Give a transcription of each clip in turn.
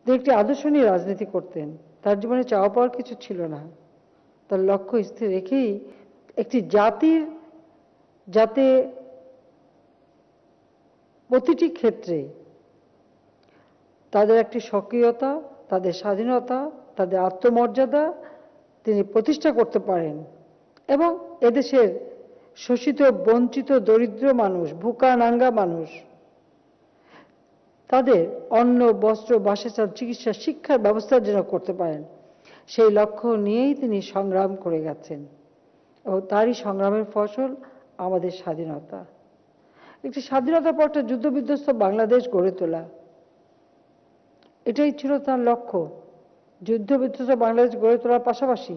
তিনি একটি আদর্শ নিয়ে রাজনীতি করতেন। তার জীবনে চাওয়া পাওয়ার কিছু ছিল না। তার লক্ষ্য স্থির রেখেই একটি জাতির যাতে প্রতিটি ক্ষেত্রে তাদের একটি সক্রিয়তা, তাদের স্বাধীনতা, তাদের আত্মমর্যাদা তিনি প্রতিষ্ঠা করতে পারেন এবং এদেশের শোষিত, বঞ্চিত, দরিদ্র মানুষ, ভুকা নাঙ্গা মানুষ তাদের অন্ন, বস্ত্র, বাসস্থান, চিকিৎসা, শিক্ষার ব্যবস্থা যেন করতে পারেন, সেই লক্ষ্য নিয়েই তিনি সংগ্রাম করে গেছেন এবং তারই সংগ্রামের ফসল আমাদের স্বাধীনতা। একটি স্বাধীনতার পর একটা যুদ্ধবিধ্বস্ত বাংলাদেশ গড়ে তোলা, এটাই ছিল তার লক্ষ্য। যুদ্ধবিধ্বস্ত বাংলাদেশ গড়ে তোলার পাশাপাশি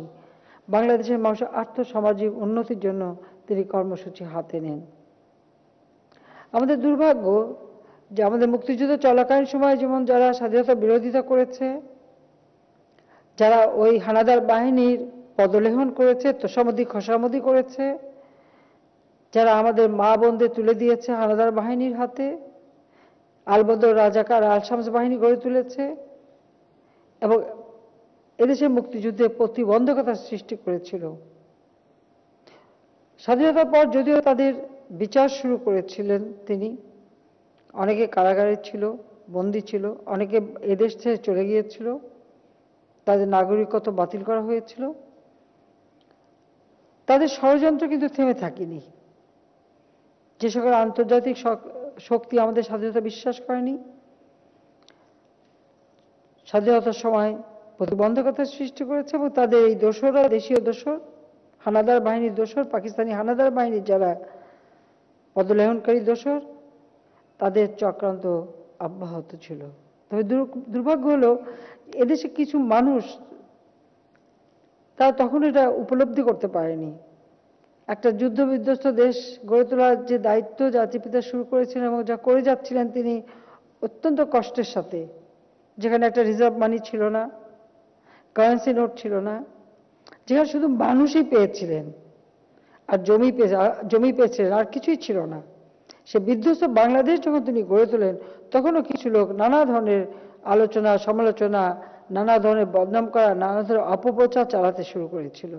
বাংলাদেশের মানুষের আর্থসামাজিক উন্নতির জন্য তিনি কর্মসূচি হাতে নেন। আমাদের দুর্ভাগ্য যে আমাদের মুক্তিযুদ্ধ চলাকালীন সময়ে যেমন যারা স্বাধীনতা বিরোধিতা করেছে, যারা ওই হানাদার বাহিনীর পদলেহন করেছে, তোষামদি খসামদি করেছে, যারা আমাদের মা বোনদের তুলে দিয়েছে হানাদার বাহিনীর হাতে, আলবদর, রাজাকার, আল-শামস বাহিনী গড়ে তুলেছে এবং এদেশের মুক্তিযুদ্ধে প্রতিবন্ধকতার সৃষ্টি করেছিল। স্বাধীনতার পর যদিও তাদের বিচার শুরু করেছিলেন তিনি, অনেকে কারাগারে ছিল, বন্দী ছিল, অনেকে এদেশ ছেড়ে চলে গিয়েছিল, তাদের নাগরিকত্ব বাতিল করা হয়েছিল, তাদের ষড়যন্ত্র কিন্তু থেমে থাকেনি। যে সকল আন্তর্জাতিক শক্তি আমাদের স্বাধীনতা বিশ্বাস করেনি, স্বাধীনতার সময় প্রতিবন্ধকতার সৃষ্টি করেছে এবং তাদের এই দোসররা, দেশীয় দোসর, হানাদার বাহিনীর দোসর, পাকিস্তানি হানাদার বাহিনীর যারা পদলেহনকারী দোসর, তাদের চক্রান্ত অব্যাহত ছিল। তবে দুর্ভাগ্য হলো এদেশে কিছু মানুষ তারা তখন এটা উপলব্ধি করতে পারেনি। একটা যুদ্ধবিধ্বস্ত দেশ গড়ে তোলার যে দায়িত্ব জাতিপিতা শুরু করেছিলেন এবং যা করে যাচ্ছিলেন তিনি অত্যন্ত কষ্টের সাথে, যেখানে একটা রিজার্ভ মানি ছিল না, কারেন্সি নোট ছিল না, যেখানে শুধু মানুষই পেয়েছিলেন আর জমি পেয়েছিলেন, আর কিছুই ছিল না। সে বিধ্বস্ত বাংলাদেশ যখন তিনি গড়ে তোলেন, তখনও কিছু লোক নানা ধরনের আলোচনা, সমালোচনা, নানা ধরনের বদনাম করা, নানা ধরনের অপপ্রচার চালাতে শুরু করেছিল।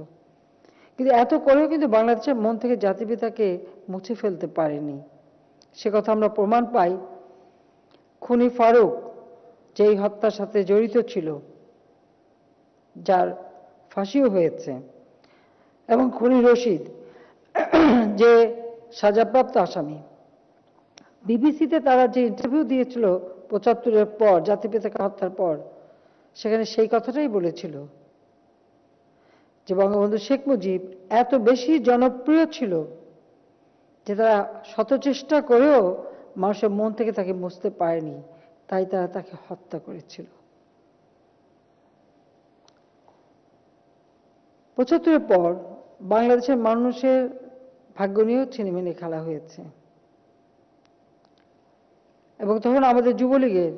কিন্তু এত করেও কিন্তু বাংলাদেশের মন থেকে জাতিপিতাকে মুছে ফেলতে পারেনি। সে কথা আমরা প্রমাণ পাই খুনি ফারুক, যেই হত্যার সাথে জড়িত ছিল, যার ফাঁসিও হয়েছে, এবং খুনি রশিদ, যে সাজাপ্রাপ্ত আসামি। বিবিসিতে তারা যে ইন্টারভিউ দিয়েছিল ৭৫-এর পর, জাতিপিতাকে হত্যার পর, সেখানে সেই কথাটাই বলেছিল যে বঙ্গবন্ধু শেখ মুজিব এত বেশি জনপ্রিয় ছিল যে তারা শত চেষ্টা করেও মানুষের মন থেকে তাকে মুছতে পারেনি, তাই তারা তাকে হত্যা করেছিল। ৭৫-এর পর বাংলাদেশের মানুষের ভাগ্য নিয়েও ছিনিমিনি খেলা হয়েছে এবং তখন আমাদের যুবলীগের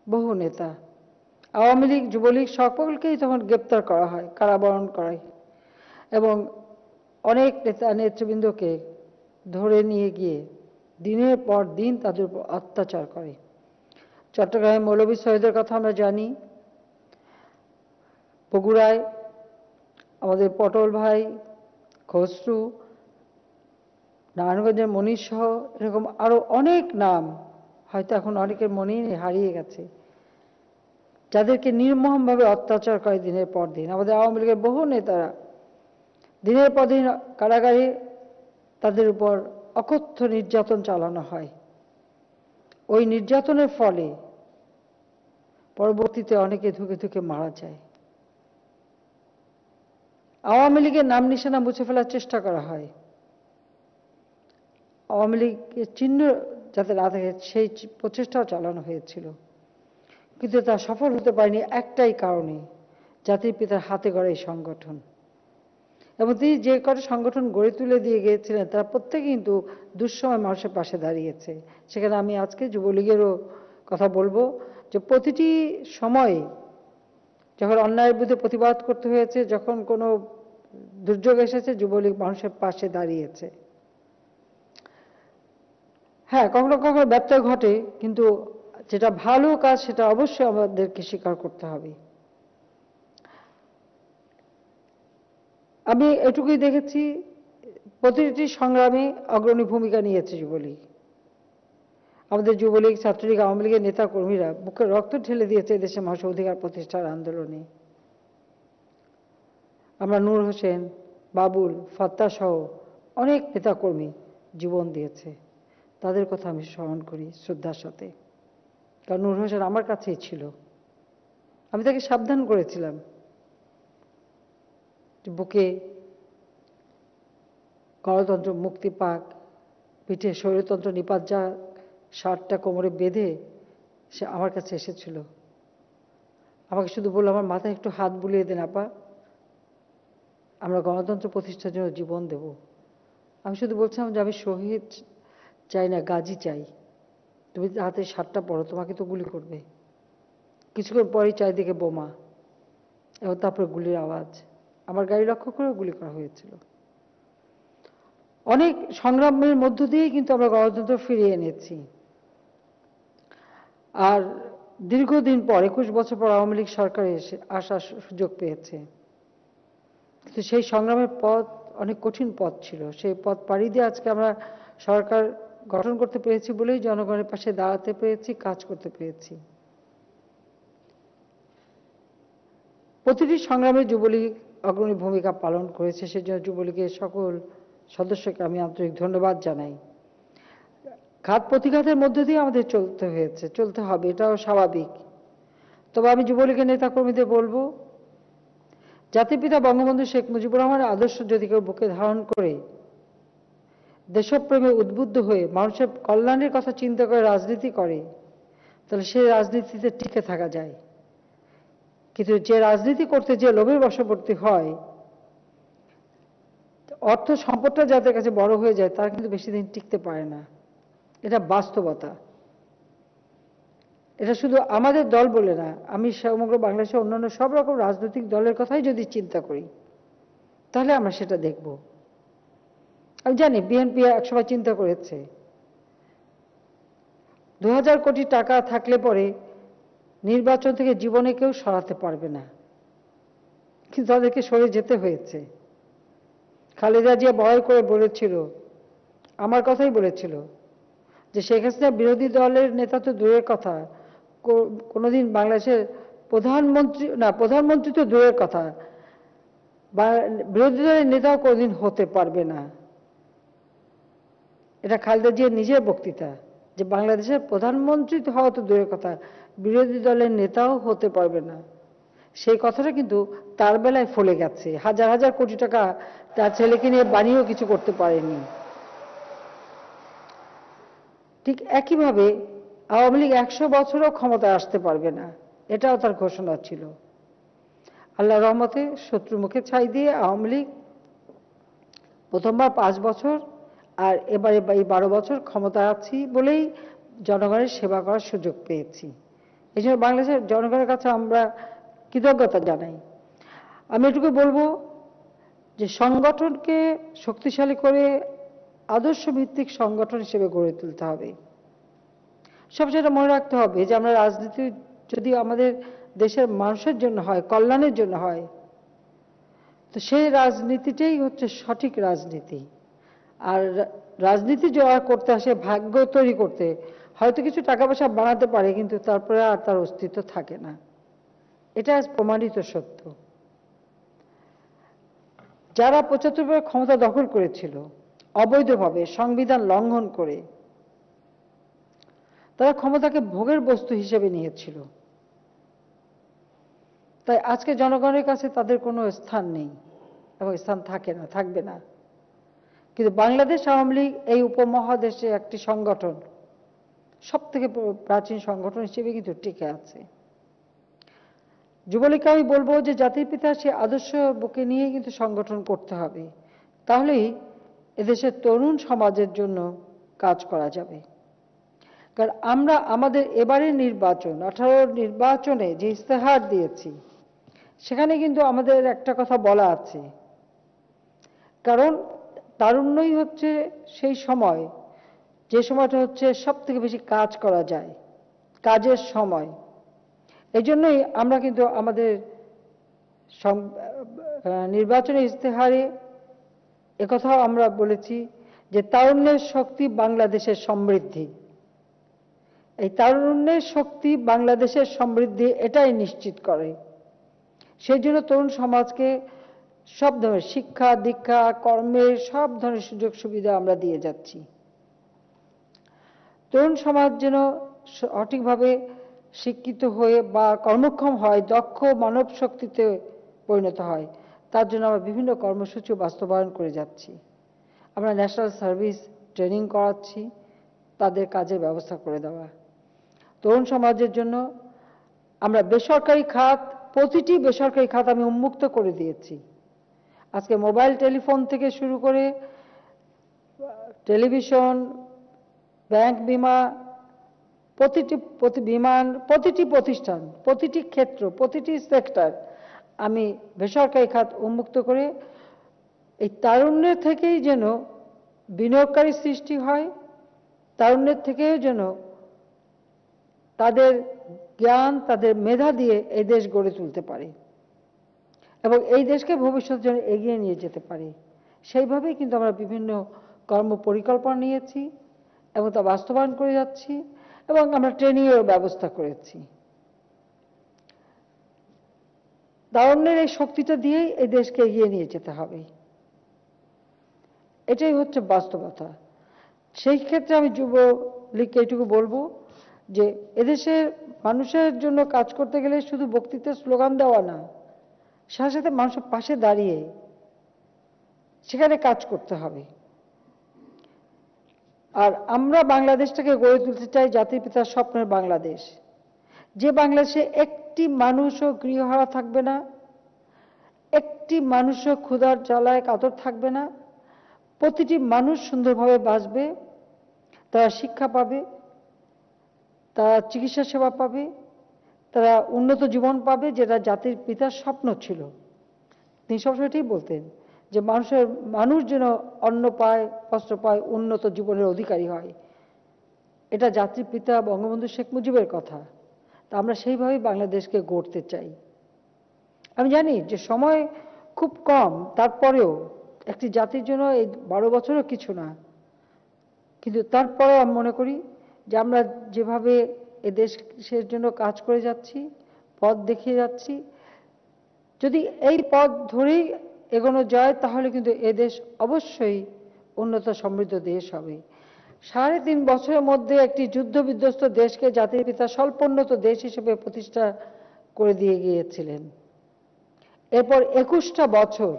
বহু নেতা, আওয়ামী লীগ, যুবলীগ সকলকেই তখন গ্রেপ্তার করা হয়, কারাবরণ করায় এবং অনেক নেতা নেতৃবৃন্দকে ধরে নিয়ে গিয়ে দিনের পর দিন তাদের উপর অত্যাচার করে। চট্টগ্রামে মৌলভী সৈয়দের কথা আমরা জানি, বগুড়ায় আমাদের পটল ভাই, খসরু, নারায়ণগঞ্জের মনীষ সহ এরকম আরো অনেক নাম হয়তো এখন অনেকের মনেই হারিয়ে গেছে, যাদেরকে নির্মমভাবে অত্যাচার করে দিনের পর দিন। আমাদের আওয়ামী লীগের বহু নেতারা দিনের পর দিন কারাগারে, তাদের উপর অকথ্য নির্যাতন চালানো হয়। ওই নির্যাতনের ফলে পরবর্তীতে অনেকে ধুকে ধুকে মারা যায়। আওয়ামী লীগের নাম নিশানা মুছে ফেলার চেষ্টা করা হয়, আওয়ামী লীগের চিহ্ন যাতে না থাকে সেই প্রচেষ্টাও চালানো হয়েছিল, কিন্তু তা সফল হতে পারেনি একটাই কারণে, জাতির পিতার হাতে গড়া এই সংগঠন। এবং তিনি যে কটা সংগঠন গড়ে তুলে দিয়ে গিয়েছিলেন তারা প্রত্যেকে কিন্তু দুঃসময় মানুষের পাশে দাঁড়িয়েছে। সেখানে আমি আজকে যুবলীগেরও কথা বলবো যে প্রতিটি সময়ে যখন অন্যায়ের বিরুদ্ধে প্রতিবাদ করতে হয়েছে, যখন কোনো দুর্যোগ এসেছে, যুবলীগ মানুষের পাশে দাঁড়িয়েছে। হ্যাঁ, কখনো কখনো ব্যত্যয় ঘটে, কিন্তু যেটা ভালো কাজ সেটা অবশ্যই আমাদেরকে স্বীকার করতে হবে। আমি এটুকুই দেখেছি, প্রতিটি সংগ্রামে অগ্রণী ভূমিকা নিয়েছে যুবলীগ। আমাদের যুবলীগ, ছাত্রলীগ, আওয়ামী লীগের নেতা কর্মীরা বুকে রক্ত ঢেলে দিয়েছে দেশে মানুষের অধিকার প্রতিষ্ঠার আন্দোলনে। আমরা নূর হোসেন, বাবুল, ফাত্তা সহ অনেক নেতাকর্মী জীবন দিয়েছে, তাদের কথা আমি স্মরণ করি শ্রদ্ধার সাথে। কারণ নূর হোসেন আমার কাছেই ছিল, আমি তাকে সাবধান করেছিলাম যে বুকে গণতন্ত্র মুক্তি পাক, পিঠে স্বৈরতন্ত্র নিপাত যা, শার্টটা কোমরে বেঁধে সে আমার কাছে এসেছিল। আমাকে শুধু বললো, আমার মাথায় একটু হাত বুলিয়ে দেন আপা, আমরা গণতন্ত্র প্রতিষ্ঠার জন্য জীবন দেব। আমি শুধু বলছিলাম যে আমি শহীদ চাই না, গাজী চাই। তুমি হাতে শার্টটা পরো, তোমাকে তো গুলি করবে। কিছুক্ষণ পরেই চারিদিকে বোমা এবং তারপরে গুলির আওয়াজ। আমার গাড়ি লক্ষ্য করে গুলি করা হয়েছিল। অনেক সংগ্রামের মধ্য দিয়েই কিন্তু আমরা গণতন্ত্র ফিরিয়ে এনেছি। আর দীর্ঘদিন পর, 21 বছর পর আওয়ামী লীগ সরকারে এসে আসার সুযোগ পেয়েছে। কিন্তু সেই সংগ্রামের পথ অনেক কঠিন পথ ছিল। সেই পথ পাড়ি দিয়ে আজকে আমরা সরকার গঠন করতে পেরেছি বলেই জনগণের পাশে দাঁড়াতে পেরেছি, কাজ করতে পেরেছি। প্রতিটি সংগ্রামে যুবলীগ অগ্রণী ভূমিকা পালন করেছে, সেজন্য যুবলীগের সকল সদস্যকে আমি আন্তরিক ধন্যবাদ জানাই। ঘাত প্রতিঘাতের মধ্যে দিয়ে আমাদের চলতে হয়েছে, চলতে হবে, এটাও স্বাভাবিক। তবে আমি যুবলীগের নেতাকর্মীদের বলবো, জাতির পিতা বঙ্গবন্ধু শেখ মুজিবুর রহমানের আদর্শ যদি কেউ বুকে ধারণ করে দেশপ্রেমে উদ্বুদ্ধ হয়ে মানুষের কল্যাণের কথা চিন্তা করে রাজনীতি করে, তাহলে সেই রাজনীতিতে টিকে থাকা যায়। কিন্তু যে রাজনীতি করতে যে লোভের বশবর্তী হয়, অর্থ সম্পদটা যাদের কাছে বড় হয়ে যায়, তারা কিন্তু বেশি দিন টিকতে পারে না। এটা বাস্তবতা। এটা শুধু আমাদের দল বলে না, আমি সমগ্র বাংলাদেশের অন্যান্য সব রকম রাজনৈতিক দলের কথাই যদি চিন্তা করি, তাহলে আমরা সেটা দেখব। আমি জানি বিএনপি একসময় চিন্তা করেছে 2000 কোটি টাকা থাকলে পরে নির্বাচন থেকে জীবনে কেউ সরাতে পারবে না, কিন্তু তাদেরকে সরে যেতে হয়েছে। খালেদা জিয়া বড় করে বলেছিল, আমার কথাই বলেছিল, যে শেখ হাসিনা বিরোধী দলের নেতা তো দূরের কথা, কোনোদিন বাংলাদেশের প্রধানমন্ত্রী তো দূরের কথা, বিরোধী দলের নেতাও কোনোদিন হতে পারবে না। এটা খালেদা জিয়ার নিজের বক্তৃতা, যে বাংলাদেশের প্রধানমন্ত্রী হওয়া তো দূরের কথা, বিরোধী দলের নেতাও হতে পারবে না। সেই কথাটা কিন্তু তার বেলায় ফলে গেছে। হাজার হাজার কোটি টাকা তার ছেলেকে নিয়ে বানিয়েও কিছু করতে পারেনি। ঠিক একইভাবে আওয়ামী লীগ 100 বছরও ক্ষমতায় আসতে পারবে না, এটাও তার ঘোষণা ছিল। আল্লাহ রহমতে শত্রু মুখে ছাই দিয়ে আওয়ামী লীগ প্রথমবার 5 বছর, আর এবারে এই 12 বছর ক্ষমতায় আছি বলেই জনগণের সেবা করার সুযোগ পেয়েছি। এই জন্য বাংলাদেশের জনগণের কাছে আমরা কৃতজ্ঞতা জানাই। আমি এটুকু বলবো যে সংগঠনকে শক্তিশালী করে আদর্শ ভিত্তিক সংগঠন হিসেবে গড়ে তুলতে হবে। সবচেয়ে মনে রাখতে হবে যে আমরা রাজনীতি যদি আমাদের দেশের মানুষের জন্য হয়, কল্যাণের জন্য হয়, তো সেই রাজনীতিটাই হচ্ছে সঠিক রাজনীতি। আর রাজনীতি যারা করতে আসে ভাগ্য তৈরি করতে, হয়তো কিছু টাকা পয়সা বানাতে পারে, কিন্তু তারপরে আর তার অস্তিত্ব থাকে না। এটা প্রমাণিত সত্য। যারা 75 ক্ষমতা দখল করেছিল অবৈধভাবে, সংবিধান লঙ্ঘন করে, তারা ক্ষমতাকে ভোগের বস্তু হিসেবে নিয়েছিল। তাই আজকে জনগণের কাছে তাদের কোনো স্থান নেই এবং স্থান থাকে না, থাকবে না। কিন্তু বাংলাদেশ আওয়ামী লীগ এই উপমহাদেশে একটি সংগঠন, সব থেকে প্রাচীন সংগঠন হিসেবে কিন্তু টিকে আছে। যুবলীগকে আমি বলবো যে জাতির পিতার সে আদর্শ বুকে নিয়ে কিন্তু সংগঠন করতে হবে, তাহলেই এদেশের তরুণ সমাজের জন্য কাজ করা যাবে। কারণ আমরা আমাদের এবারের নির্বাচন, 18 নির্বাচনে যে ইস্তেহার দিয়েছি, সেখানে কিন্তু আমাদের একটা কথা বলা আছে, কারণ তারুণ্যই হচ্ছে সেই সময়, যে সময়টা হচ্ছে সব থেকে বেশি কাজ করা যায়। কাজের সময়। এই জন্যই আমরা কিন্তু আমাদের নির্বাচনী ইশতেহারে একথাও আমরা বলেছি যে তারুণ্যের শক্তি বাংলাদেশের সমৃদ্ধি। এই তারুণ্যের শক্তি বাংলাদেশের সমৃদ্ধি এটাই নিশ্চিত করে। সেই জন্য তরুণ সমাজকে সব ধরনের শিক্ষা দীক্ষা কর্মের সব ধরনের সুযোগ সুবিধা আমরা দিয়ে যাচ্ছি। তরুণ সমাজ যেন সঠিকভাবে শিক্ষিত হয়ে বা কর্মক্ষম হয়, দক্ষ মানব শক্তিতে পরিণত হয়, তার জন্য আমরা বিভিন্ন কর্মসূচি বাস্তবায়ন করে যাচ্ছি। আমরা ন্যাশনাল সার্ভিস ট্রেনিং করাচ্ছি, তাদের কাজের ব্যবস্থা করে দেওয়া। তরুণ সমাজের জন্য আমরা বেসরকারি খাত, প্রতিটি বেসরকারি খাত আমি উন্মুক্ত করে দিয়েছি। আজকে মোবাইল টেলিফোন থেকে শুরু করে টেলিভিশন, ব্যাংক বিমা, প্রতিটি প্রতিষ্ঠান, প্রতিটি ক্ষেত্র, প্রতিটি সেক্টর আমি বেসরকারি খাত উন্মুক্ত করে এই তারুণ্যের থেকেই যেন বিনিয়োগকারী সৃষ্টি হয়, তারুণ্যের থেকেও যেন তাদের জ্ঞান তাদের মেধা দিয়ে এই দেশ গড়ে তুলতে পারে এবং এই দেশকে ভবিষ্যতের জন্য এগিয়ে নিয়ে যেতে পারে। সেইভাবেই কিন্তু আমরা বিভিন্ন কর্ম পরিকল্পনা নিয়েছি এবং তা বাস্তবায়ন করে যাচ্ছি এবং আমরা ট্রেনিংয়ের ব্যবস্থা করেছি। তারুণ্যের এই শক্তিটা দিয়েই এই দেশকে এগিয়ে নিয়ে যেতে হবে, এটাই হচ্ছে বাস্তবতা। সেই ক্ষেত্রে আমি যুবলীগকে এইটুকু বলবো যে এদেশের মানুষের জন্য কাজ করতে গেলে শুধু বক্তৃতার স্লোগান দেওয়া না, সাথে সাথে মানুষের পাশে দাঁড়িয়ে সেখানে কাজ করতে হবে। আর আমরা বাংলাদেশটাকে গড়ে তুলতে চাই জাতির পিতার স্বপ্নের বাংলাদেশ, যে বাংলাদেশে একটি মানুষও গৃহহারা থাকবে না, একটি মানুষও ক্ষুধার জ্বালায় কাতর থাকবে না, প্রতিটি মানুষ সুন্দরভাবে বাঁচবে, তারা শিক্ষা পাবে, তারা চিকিৎসা সেবা পাবে, তারা উন্নত জীবন পাবে, যেটা জাতির পিতার স্বপ্ন ছিল। তিনি সবসময় এটাই বলতেন যে মানুষ যেন অন্ন পায়, বস্ত্র পায়, উন্নত জীবনের অধিকারী হয়। এটা জাতির পিতা বঙ্গবন্ধু শেখ মুজিবের কথা। তা আমরা সেইভাবেই বাংলাদেশকে গড়তে চাই। আমি জানি যে সময় খুব কম, তারপরেও একটি জাতির জন্য এই 12 বছরও কিছু না, কিন্তু তারপরেও আমি মনে করি যে আমরা যেভাবে এ দেশের জন্য কাজ করে যাচ্ছি, পথ দেখিয়ে যাচ্ছি, যদি এই পথ ধরেই এগোনো যায় তাহলে কিন্তু এ দেশ অবশ্যই উন্নত সমৃদ্ধ দেশ হবে। 3.5 বছরের মধ্যে একটি যুদ্ধ বিধ্বস্ত দেশকে জাতির পিতা স্বল্পোন্নত দেশ হিসেবে প্রতিষ্ঠা করে দিয়ে গিয়েছিলেন। এরপর 21টা বছর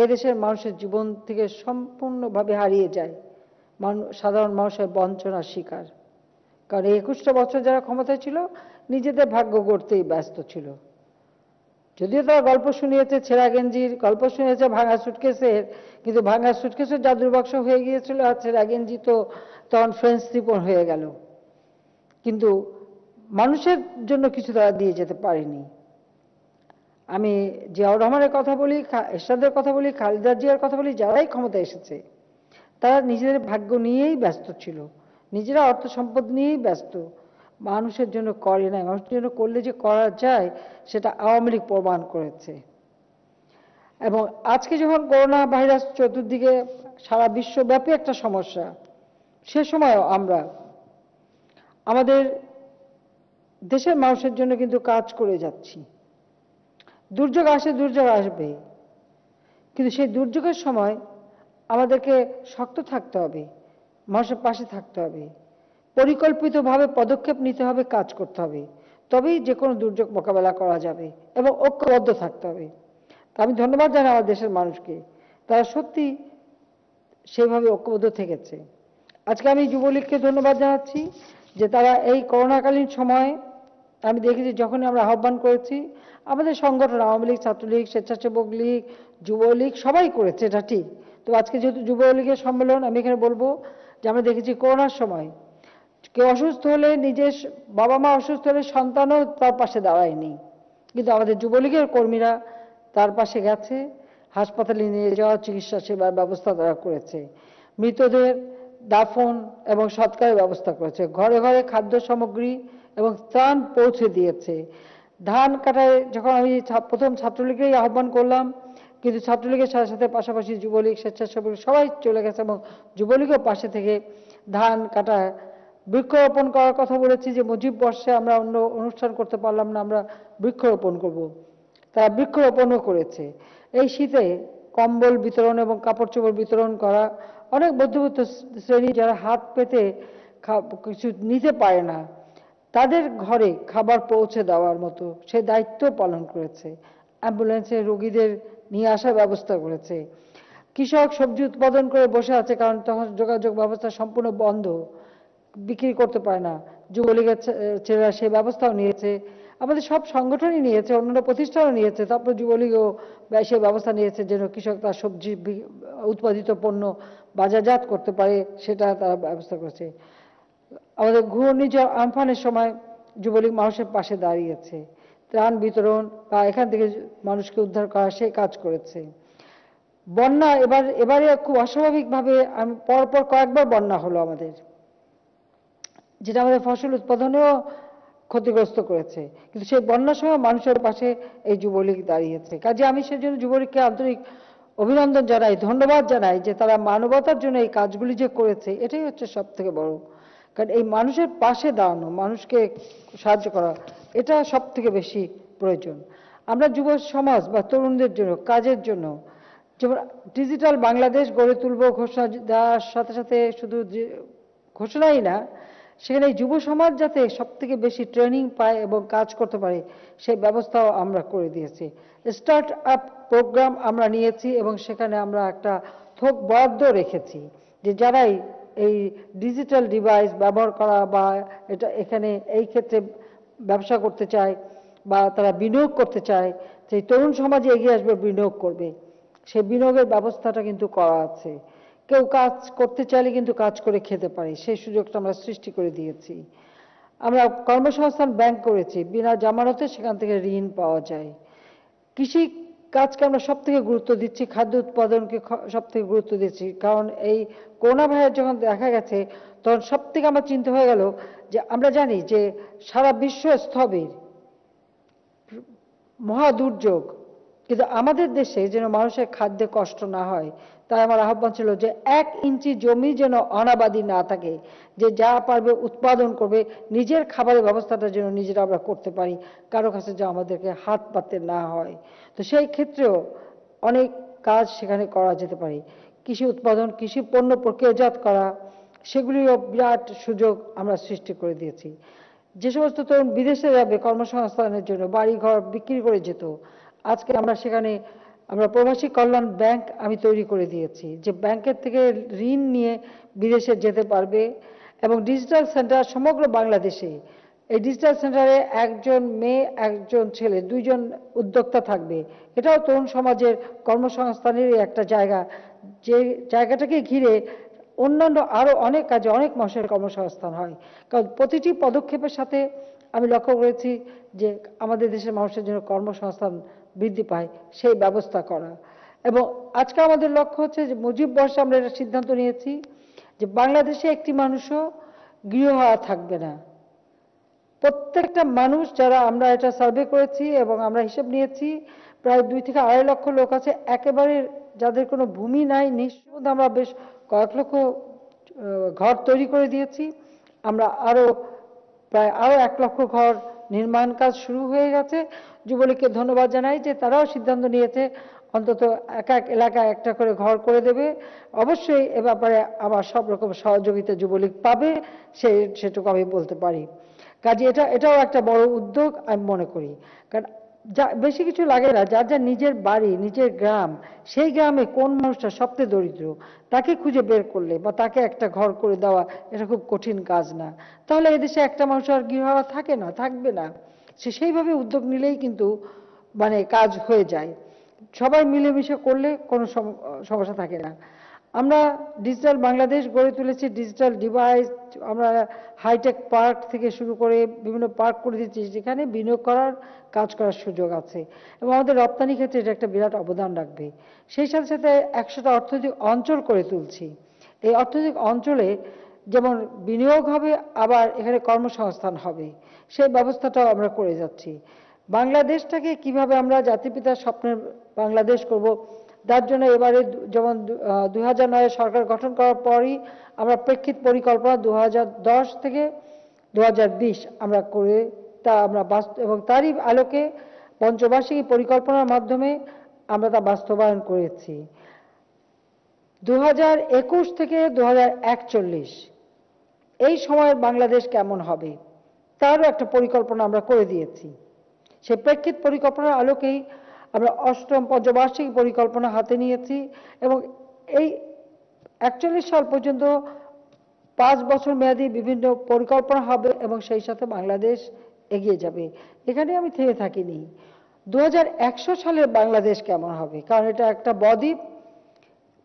এদেশের মানুষের জীবন থেকে সম্পূর্ণভাবে হারিয়ে যায়, সাধারণ মানুষের বঞ্চনার শিকার। কারণ এই 21টা বছর যারা ক্ষমতায় ছিল নিজেদের ভাগ্য গড়তেই ব্যস্ত ছিল। যদিও তারা গল্প শুনিয়েছে ছেঁড়া গেঞ্জির, গল্প শুনিয়েছে ভাঙা সুটকেসের, কিন্তু ভাঙা সুটকেসের জাদুর বাক্স হয়ে গিয়েছিল আর ছেঁড়া গেঞ্জি তো তখন ফ্রেঞ্চ রিপন হয়ে গেল। কিন্তু মানুষের জন্য কিছু তারা দিয়ে যেতে পারেনি। আমি জিয়াউর রহমানের কথা বলি, এরশাদের কথা বলি, খালেদা জিয়ার কথা বলি, যারাই ক্ষমতা এসেছে তারা নিজেদের ভাগ্য নিয়েই ব্যস্ত ছিল, নিজেরা অর্থ সম্পদ নিয়েই ব্যস্ত, মানুষের জন্য করে নাই। মানুষের জন্য করলে যে করা যায় সেটা আওয়ামী লীগ প্রমাণ করেছে। এবং আজকে যখন করোনা ভাইরাস চতুর্দিকে সারা বিশ্বব্যাপী একটা সমস্যা, সে সময়ও আমরা আমাদের দেশের মানুষের জন্য কিন্তু কাজ করে যাচ্ছি। দুর্যোগ আসে, দুর্যোগ আসবে, কিন্তু সেই দুর্যোগের সময় আমাদেরকে শক্ত থাকতে হবে, মানুষের পাশে থাকতে হবে, পরিকল্পিতভাবে পদক্ষেপ নিতে হবে, কাজ করতে হবে, তবেই যে কোনো দুর্যোগ মোকাবেলা করা যাবে এবং ঐক্যবদ্ধ থাকতে হবে। তা আমি ধন্যবাদ জানাই আমার দেশের মানুষকে, তারা সত্যি সেইভাবে ঐক্যবদ্ধ থেকেছে। আজকে আমি যুবলীগকে ধন্যবাদ জানাচ্ছি যে তারা এই করোনাকালীন সময়ে, আমি দেখেছি যখনই আমরা আহ্বান করেছি, আমাদের সংগঠন আওয়ামী লীগ, ছাত্রলীগ, স্বেচ্ছাসেবক লীগ, যুবলীগ সবাই করেছে, এটা ঠিক। তো আজকে যেহেতু যুবলীগের সম্মেলন, আমি এখানে বলবো যে আমরা দেখেছি করোনার সময় কেউ অসুস্থ হলে, নিজের বাবা মা অসুস্থ হলে সন্তানও তার পাশে দাঁড়ায়নি, কিন্তু আমাদের যুবলীগের কর্মীরা তার পাশে গেছে, হাসপাতালে নিয়ে যাওয়া চিকিৎসা সেবার ব্যবস্থা তারা করেছে। মৃতদের দাফন এবং সৎকারের ব্যবস্থা করেছে, ঘরে ঘরে খাদ্য সামগ্রী এবং ত্রাণ পৌঁছে দিয়েছে। ধান কাটায় যখন আমি প্রথম ছাত্রলীগেই আহ্বান করলাম, কিন্তু ছাত্রলীগের সাথে সাথে পাশাপাশি যুবলীগ, স্বেচ্ছাসেবক সবাই চলে গেছে এবং যুবলীগও পাশে থেকে ধান কাটা, বৃক্ষরোপণ করার কথা বলেছি যে মুজিব বর্ষে আমরা অন্য অনুষ্ঠান করতে পারলাম না, আমরা বৃক্ষরোপণ করব। তারা বৃক্ষরোপণও করেছে। এই শীতে কম্বল বিতরণ এবং কাপড় চোপড় বিতরণ করা, অনেক মধ্যবিত্ত শ্রেণী যারা হাত পেতে কিছু নিতে পারে না, তাদের ঘরে খাবার পৌঁছে দেওয়ার মতো সে দায়িত্ব পালন করেছে। অ্যাম্বুলেন্সে রোগীদের নিয়ে আসার ব্যবস্থা করেছে। কৃষক সবজি উৎপাদন করে বসে আছে, কারণ তখন যোগাযোগ ব্যবস্থা সম্পূর্ণ বন্ধ, বিক্রি করতে পারে না। যুবলীগের ছেলেরা সেই ব্যবস্থাও নিয়েছে, আমাদের সব সংগঠনই নিয়েছে, অন্যান্য প্রতিষ্ঠানও নিয়েছে, তারপর যুবলীগও সেই ব্যবস্থা নিয়েছে যেন কৃষক তার সবজি উৎপাদিত পণ্য বাজারজাত করতে পারে, সেটা তারা ব্যবস্থা করেছে। আমাদের ঘূর্ণিঝড় আমফানের সময় যুবলীগ মানুষের পাশে দাঁড়িয়েছে, ত্রাণ বিতরণ বা এখান থেকে মানুষকে উদ্ধার করা সেই কাজ করেছে। বন্যা এবারে খুব অস্বাভাবিকভাবে পরপর কয়েকবার বন্যা হলো আমাদের, যেটা আমাদের ফসল উৎপাদনেও ক্ষতিগ্রস্ত করেছে, কিন্তু সেই বন্যার সময় মানুষের পাশে এই যুবলীগ দাঁড়িয়েছে। কাজে আমি সেজন্য যুবলীগকে আন্তরিক অভিনন্দন জানাই, ধন্যবাদ জানাই যে তারা মানবতার জন্য এই কাজগুলি যে করেছে, এটাই হচ্ছে সব থেকে বড়। কারণ এই মানুষের পাশে দাঁড়ানো, মানুষকে সাহায্য করা, এটা সব থেকে বেশি প্রয়োজন। আমরা যুব সমাজ বা তরুণদের জন্য কাজের জন্য যেমন ডিজিটাল বাংলাদেশ গড়ে তুলব ঘোষণা দেওয়ার সাথে সাথে শুধু ঘোষণাই না, সেখানে যুব সমাজ যাতে সব থেকে বেশি ট্রেনিং পায় এবং কাজ করতে পারে সেই ব্যবস্থাও আমরা করে দিয়েছি। স্টার্ট আপ প্রোগ্রাম আমরা নিয়েছি এবং সেখানে আমরা একটা থোক বরাদ্দ রেখেছি যে যারাই এই ডিজিটাল ডিভাইস ব্যবহার করা বা এখানে এই ক্ষেত্রে ব্যবসা করতে চায় বা তারা বিনিয়োগ করতে চায়, সেই তরুণ সমাজে এগিয়ে আসবে, বিনিয়োগ করবে, সেই বিনিয়োগের ব্যবস্থাটা কিন্তু করা আছে। কেউ কাজ করতে চাইলে কিন্তু কাজ করে খেতে পারে, সেই সুযোগটা আমরা সৃষ্টি করে দিয়েছি। আমরা কর্মসংস্থান ব্যাংক করেছি, বিনা জামানতে সেখান থেকে ঋণ পাওয়া যায়। কৃষি কাজকে আমরা সব থেকে গুরুত্ব দিচ্ছি, খাদ্য উৎপাদনকে সব থেকে গুরুত্ব দিচ্ছি, কারণ এই করোনা ভাইরাস যখন দেখা গেছে তখন সব থেকে আমার চিন্তা হয়ে গেল যে আমরা জানি যে সারা বিশ্ব স্থবির, মহা দুর্যোগ, কিন্তু আমাদের দেশে যেন মানুষের খাদ্যে কষ্ট না হয়, তাই আমার আহ্বান ছিল যে 1 ইঞ্চি জমি যেন অনাবাদি না থাকে, যে যা পারবে উৎপাদন করবে, নিজের খাবারের ব্যবস্থাটা যেন নিজেরা আমরা করতে পারি, কারো কাছে যা আমাদেরকে হাত পাততে না হয়। তো সেই ক্ষেত্রেও অনেক কাজ সেখানে করা যেতে পারে। কৃষি উৎপাদন, কৃষি পণ্য প্রক্রিয়াজাত করা, সেগুলিও বিরাট সুযোগ আমরা সৃষ্টি করে দিয়েছি। যে সমস্ত তরুণ বিদেশে যাবে কর্মসংস্থানের জন্য, বাড়ি ঘর বিক্রি করে যেত, আজকে আমরা সেখানে প্রবাসী কল্যাণ ব্যাংক আমি তৈরি করে দিয়েছি, যে ব্যাংকের থেকে ঋণ নিয়ে বিদেশে যেতে পারবে। এবং ডিজিটাল সেন্টার সমগ্র বাংলাদেশে, এই ডিজিটাল সেন্টারে একজন মেয়ে একজন ছেলে 2 জন উদ্যোক্তা থাকবে, এটাও তরুণ সমাজের কর্মসংস্থানের একটা জায়গা, যে জায়গাটাকে ঘিরে অন্যান্য আরো অনেক কাজে অনেক মানুষের কর্মসংস্থান হয়। কারণ প্রতিটি পদক্ষেপের সাথে আমি লক্ষ্য করেছি যে আমাদের দেশের মানুষের জন্য কর্মসংস্থান বৃদ্ধি পায়, সেই ব্যবস্থা করা। এবং আজকে আমাদের লক্ষ্য হচ্ছে যে মুজিব বর্ষে আমরা এটা সিদ্ধান্ত নিয়েছি যে বাংলাদেশে একটি মানুষও গৃহহারা থাকবে না। প্রত্যেকটা মানুষ, যারা আমরা এটা সার্ভে করেছি এবং আমরা হিসেব নিয়েছি, প্রায় 2 থেকে 2.5 লক্ষ লোক আছে একেবারে যাদের কোনো ভূমি নাই, নিঃস্ব। আমরা বেশ কয়েক লক্ষ ঘর তৈরি করে দিয়েছি। আমরা প্রায় আরো 1 লক্ষ ঘর নির্মাণ কাজ শুরু হয়ে গেছে। যুবলীগকে ধন্যবাদ জানাই যে তারাও সিদ্ধান্ত নিয়েছে অন্তত এক এক এলাকায় একটা করে ঘর করে দেবে। অবশ্যই এ ব্যাপারে আবার সব রকম সহযোগিতা যুবলীগ পাবে, সেটুকু আমি বলতে পারি। কাজে এটাও একটা বড় উদ্যোগ আমি মনে করি। কারণ বেশি কিছু লাগে না, যার যার নিজের বাড়ি, নিজের গ্রাম, সেই গ্রামে কোন মানুষটা সবচেয়ে দরিদ্র তাকে খুঁজে বের করলে বা তাকে একটা ঘর করে দেওয়া, এটা খুব কঠিন কাজ না। তাহলে এদেশে একটা মানুষ আর গৃহহারা থাকবে না। সেইভাবে উদ্যোগ নিলেই কিন্তু কাজ হয়ে যায়। সবাই মিলেমিশে করলে কোনো সমস্যা থাকে না। আমরা ডিজিটাল বাংলাদেশ গড়ে তুলেছি, ডিজিটাল ডিভাইস, আমরা হাইটেক পার্ক থেকে শুরু করে বিভিন্ন পার্ক করে দিচ্ছি, যেখানে বিনিয়োগ করার কাজ করার সুযোগ আছে এবং আমাদের রপ্তানি ক্ষেত্রে এটা একটা বিরাট অবদান রাখবে। সেই সাথে সাথে 100টা অর্থনৈতিক অঞ্চল করে তুলছি। এই অর্থনৈতিক অঞ্চলে যেমন বিনিয়োগ হবে, আবার এখানে কর্মসংস্থান হবে, সেই ব্যবস্থাটাও আমরা করে যাচ্ছি। বাংলাদেশটাকে কিভাবে আমরা জাতিপিতার স্বপ্নের বাংলাদেশ করব, তার জন্য এবারে যেমন 2009 সরকার গঠন করার পরই আমরা প্রেক্ষিত পরিকল্পনা 2010 থেকে 2020 আমরা করে তা আমরা এবং তারই আলোকে পঞ্চবার্ষিকী পরিকল্পনার মাধ্যমে আমরা তা বাস্তবায়ন করেছি। 2021 থেকে 2041 এই সময়ের বাংলাদেশ কেমন হবে তারও একটা পরিকল্পনা আমরা করে দিয়েছি। সেই প্রেক্ষিত পরিকল্পনার আলোকেই আমরা 8ম পঞ্চবার্ষিকী পরিকল্পনা হাতে নিয়েছি এবং এই 41 সাল পর্যন্ত 5 বছর মেয়াদী বিভিন্ন পরিকল্পনা হবে এবং সেই সাথে বাংলাদেশ এগিয়ে যাবে। এখানে আমি থেমে থাকিনি। 2100 সালের বাংলাদেশ কেমন হবে, কারণ এটা একটা বদ্বীপ,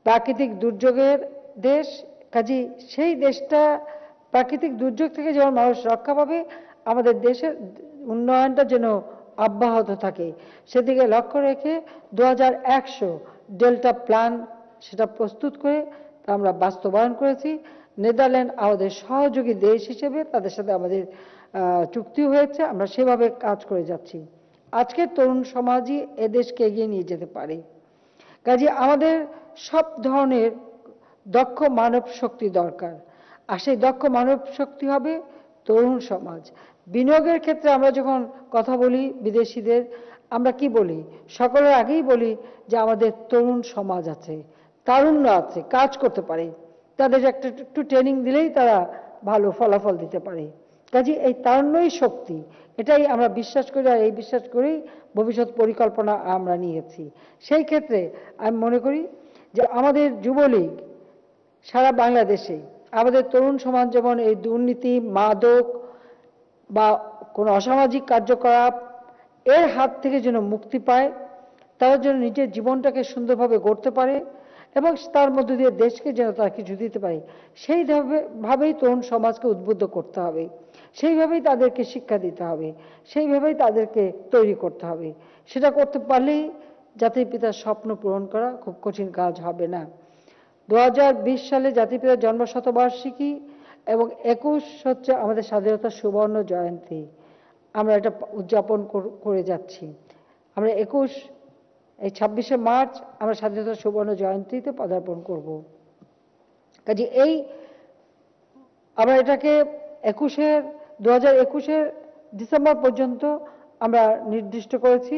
প্রাকৃতিক দুর্যোগের দেশ, কাজী সেই দেশটা প্রাকৃতিক দুর্যোগ থেকে যেমন মানুষ রক্ষা পাবে, আমাদের দেশের উন্নয়নটা যেন অব্যাহত থাকে, সেদিকে লক্ষ্য রেখে 2100 ডেল্টা প্ল্যান সেটা প্রস্তুত করে তা আমরা বাস্তবায়ন করেছি। নেদারল্যান্ড আমাদের সহযোগী দেশ হিসেবে তাদের সাথে আমাদের চুক্তি হয়েছে, আমরা সেভাবে কাজ করে যাচ্ছি। আজকের তরুণ সমাজই এদেশকে এগিয়ে নিয়ে যেতে পারে। কাজে আমাদের সব ধরনের দক্ষ মানব শক্তি দরকার, আর সেই দক্ষ মানব শক্তি হবে তরুণ সমাজ। বিনিয়োগের ক্ষেত্রে আমরা যখন কথা বলি বিদেশিদের, আমরা কি বলি? সকলের আগেই বলি যে আমাদের তরুণ সমাজ আছে, তারুণ্য আছে, কাজ করতে পারে, তাদের একটু ট্রেনিং দিলেই তারা ভালো ফলাফল দিতে পারে। কাজে এই তারুণ্যই শক্তি, এটাই আমরা বিশ্বাস করি, আর এই বিশ্বাস করেই ভবিষ্যৎ পরিকল্পনা আমরা নিয়েছি। সেই ক্ষেত্রে আমি মনে করি যে আমাদের যুবলীগ সারা বাংলাদেশে আমাদের তরুণ সমাজ যেমন এই দুর্নীতি, মাদক বা কোনো অসামাজিক কার্যকলাপ এর হাত থেকে যেন মুক্তি পায়, তারা যেন নিজের জীবনটাকে সুন্দরভাবে গড়তে পারে এবং তার মধ্য দিয়ে দেশকে যেন তারা কিছু দিতে পারে, সেইভাবেই তরুণ সমাজকে উদ্বুদ্ধ করতে হবে, সেইভাবেই তাদেরকে শিক্ষা দিতে হবে, সেইভাবেই তাদেরকে তৈরি করতে হবে। সেটা করতে পারলেই জাতির পিতার স্বপ্ন পূরণ করা খুব কঠিন কাজ হবে না। 2020 সালে জাতির পিতার জন্মশতবার্ষিকী এবং 21 হচ্ছে আমাদের স্বাধীনতার সুবর্ণ জয়ন্তী, আমরা এটা উদযাপন করে যাচ্ছি। আমরা এই 26শে মার্চ আমরা স্বাধীনতার সুবর্ণ জয়ন্তীতে পদার্পণ করব। কাজে আমরা এটাকে 2021-এর ডিসেম্বর পর্যন্ত আমরা নির্দিষ্ট করেছি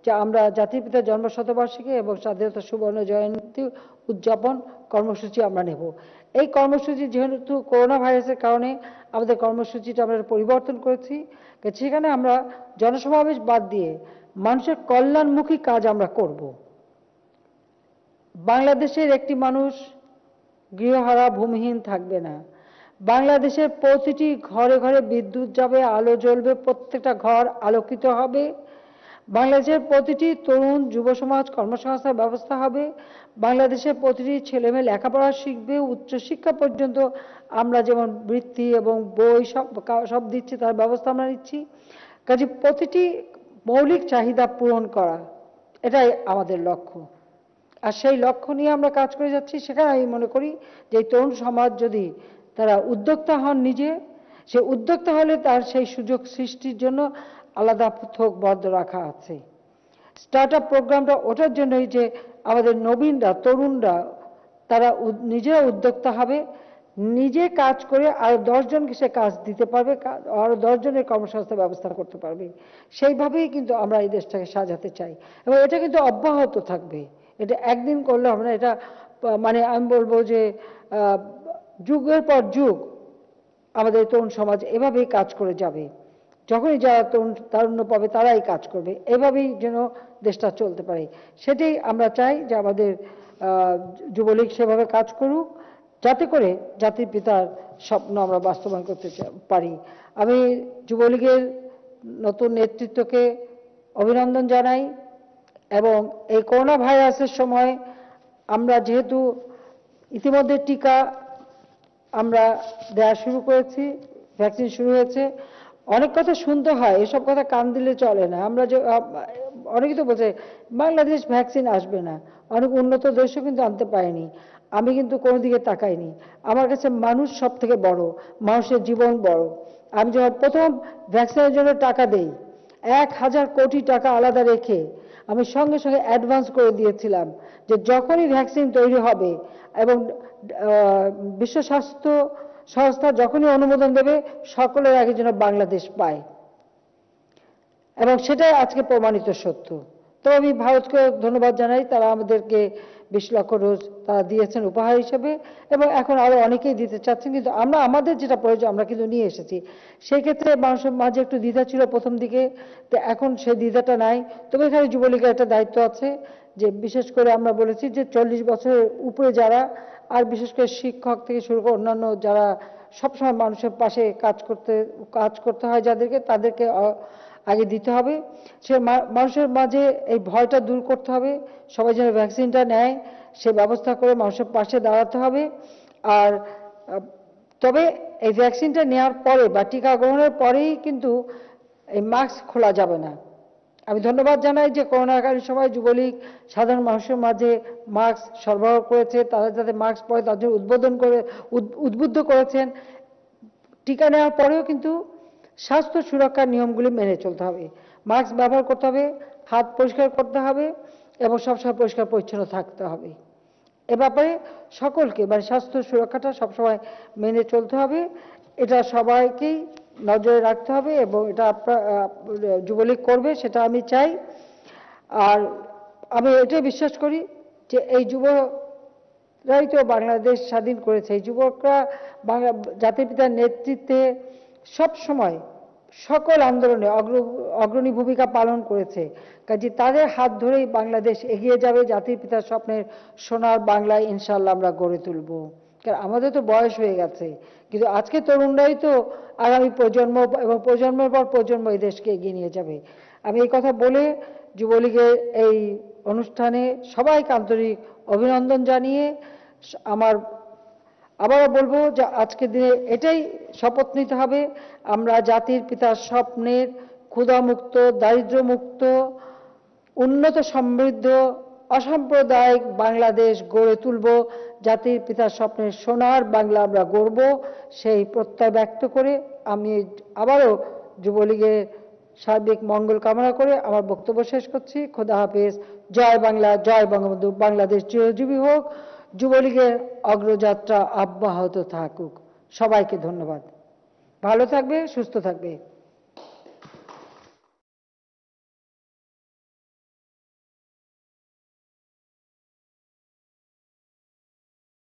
যে আমরা জাতির পিতার জন্মশতবার্ষিকী এবং স্বাধীনতা সুবর্ণ জয়ন্তী উদযাপন কর্মসূচি আমরা নেব। এই কর্মসূচি যেহেতু করোনা ভাইরাসের কারণে আমাদের কর্মসূচিটা আমরা পরিবর্তন করেছি, সেখানে আমরা জনসমাবেশ বাদ দিয়ে মানুষের কল্যাণমুখী কাজ আমরা করব। বাংলাদেশের একটি মানুষ গৃহহারা ভূমিহীন থাকবে না, বাংলাদেশের প্রতিটি ঘরে ঘরে বিদ্যুৎ যাবে, আলো জ্বলবে, প্রত্যেকটা ঘর আলোকিত হবে, বাংলাদেশের প্রতিটি তরুণ যুব সমাজ কর্মসংস্থানের ব্যবস্থা হবে, বাংলাদেশের প্রতিটি ছেলেমেয়ে লেখাপড়া শিখবে, উচ্চশিক্ষা পর্যন্ত আমরা যেমন বৃত্তি এবং বই সব দিচ্ছি তার ব্যবস্থা আমরা নিচ্ছি। কাজে প্রতিটি মৌলিক চাহিদা পূরণ করা, এটাই আমাদের লক্ষ্য, আর সেই লক্ষ্য নিয়ে আমরা কাজ করে যাচ্ছি। সেখানে আমি মনে করি যে এই তরুণ সমাজ যদি তারা উদ্যোক্তা হন নিজে, সে উদ্যোক্তা হলে তার সেই সুযোগ সৃষ্টির জন্য আলাদা থোক বদ্ধ রাখা আছে। স্টার্ট আপ প্রোগ্রামটা ওটার জন্যই যে আমাদের নবীনরা, তরুণরা তারা নিজেরা উদ্যোক্তা হবে, নিজে কাজ করে আরো 10 জনকে সে কাজ দিতে পারবে, আরো 10 জনের কর্মসংস্থান ব্যবস্থা করতে পারবে। সেইভাবেই কিন্তু আমরা এই দেশটাকে সাজাতে চাই এবং এটা কিন্তু অব্যাহত থাকবে। এটা একদিন করলে হবে না, এটা মানে আমি বলবো যে যুগের পর যুগ আমাদের তরুণ সমাজ এভাবেই কাজ করে যাবে। যখনই যারা তারুণ্য পাবে তারাই কাজ করবে, এভাবেই যেন দেশটা চলতে পারে। সেটাই আমরা চাই যে আমাদের যুবলীগ সেভাবে কাজ করুক, যাতে করে জাতির পিতার স্বপ্ন আমরা বাস্তবায়ন করতে পারি। আমি যুবলীগের নতুন নেতৃত্বকে অভিনন্দন জানাই এবং এই করোনা ভাইরাসের সময় আমরা যেহেতু ইতিমধ্যে টিকা আমরা দেওয়া শুরু করেছি, ভ্যাকসিন শুরু হয়েছে, অনেক কথা শুনতে হয়, এসব কথা কান দিলে চলে না। আমরা যে অনেকেই তো বলছে বাংলাদেশ ভ্যাকসিন আসবে না, অনেক উন্নত দেশও কিন্তু আনতে পারেনি। আমি কিন্তু কোনো দিকে তাকাইনি। আমার কাছে মানুষ সব থেকে বড়, মানুষের জীবন বড়। আমি যখন প্রথম ভ্যাকসিনের জন্য টাকা দেই, 1,000 কোটি টাকা আলাদা রেখে আমি সঙ্গে সঙ্গে অ্যাডভান্স করে দিয়েছিলাম যে যখনই ভ্যাকসিন তৈরি হবে এবং বিশ্ব স্বাস্থ্য সংস্থা যখনই অনুমোদন দেবে, সকলের আগে যেন বাংলাদেশ পায়, এবং সেটাই আজকে প্রমাণিত সত্য। তো আমি ভারতকে ধন্যবাদ জানাই, তারা আমাদেরকে 20 লক্ষ ডোজ তারা দিয়েছেন উপহার হিসেবে, এবং এখন আরো অনেকেই দিতে চাচ্ছেন, কিন্তু আমরা আমাদের যেটা প্রয়োজন আমরা কিন্তু নিয়ে এসেছি। সেই ক্ষেত্রে মানুষের মাঝে একটু দ্বিধা ছিল প্রথম দিকে, তো এখন সেই দ্বিধাটা নাই। তবে এখানে যুবলীগের একটা দায়িত্ব আছে, যে বিশেষ করে আমরা বলেছি যে 40 বছরের উপরে যারা, আর বিশেষ করে শিক্ষক থেকে শুরু করে অন্যান্য যারা সবসময় মানুষের পাশে কাজ করতে হয় যাদেরকে, তাদেরকে আগে দিতে হবে। সে মানুষের মাঝে এই ভয়টা দূর করতে হবে, সবাই যেন ভ্যাকসিনটা নেয় সে ব্যবস্থা করে মানুষের পাশে দাঁড়াতে হবে। আর তবে এই ভ্যাকসিনটা নেওয়ার পরে বা টিকা গ্রহণের পরেই কিন্তু এই মাস্ক খোলা যাবে না। আমি ধন্যবাদ জানাই যে করোনাকালীন সময় যুবলীগ সাধারণ মানুষের মাঝে মাস্ক সরবরাহ করেছে, তারা যাতে মাস্ক পরে তার জন্য উদ্বুদ্ধ করেছেন। টিকা নেওয়ার পরেও কিন্তু স্বাস্থ্য সুরক্ষার নিয়মগুলি মেনে চলতে হবে, মাস্ক ব্যবহার করতে হবে, হাত পরিষ্কার করতে হবে এবং সবসময় পরিষ্কার পরিচ্ছন্ন থাকতে হবে। এ ব্যাপারে সকলকে মানে স্বাস্থ্য সুরক্ষাটা সবসময় মেনে চলতে হবে, এটা সবাইকেই নজরে রাখতে হবে এবং এটা যুবলীগ করবে সেটা আমি চাই। আর আমি এটাই বিশ্বাস করি যে এই যুবরাই তো বাংলাদেশ স্বাধীন করেছে, এই যুবকরা জাতির পিতার নেতৃত্বে সব সময় সকল আন্দোলনে অগ্রণী ভূমিকা পালন করেছে। কাজে তাদের হাত ধরেই বাংলাদেশ এগিয়ে যাবে, জাতির পিতার স্বপ্নের সোনার বাংলায় ইনশাআল্লাহ আমরা গড়ে তুলব। কারণ আমাদের তো বয়স হয়ে গেছে, কিন্তু আজকে তরুণরাই তো আগামী প্রজন্ম এবং প্রজন্মের পর প্রজন্ম এই দেশকে এগিয়ে নিয়ে যাবে। আমি এই কথা বলে যুবলীগের এই অনুষ্ঠানে সবাইকে আন্তরিক অভিনন্দন জানিয়ে আমার আবারও বলবো যে আজকের দিনে এটাই শপথ নিতে হবে, আমরা জাতির পিতার স্বপ্নের ক্ষুধামুক্ত, দারিদ্র্যমুক্ত, উন্নত সমৃদ্ধ অসাম্প্রদায়িক বাংলাদেশ গড়ে তুলব, জাতির পিতার স্বপ্নের সোনার বাংলা আমরা গড়ব, সেই প্রত্যয় ব্যক্ত করে আমি আবারও যুবলীগের সার্বিক মঙ্গল কামনা করে আমার বক্তব্য শেষ করছি। খোদা হাফেজ। জয় বাংলা, জয় বঙ্গবন্ধু। বাংলাদেশ চিরজীবী হোক, যুবলীগের অগ্রযাত্রা অব্যাহত থাকুক। সবাইকে ধন্যবাদ। ভালো থাকবে, সুস্থ থাকবে।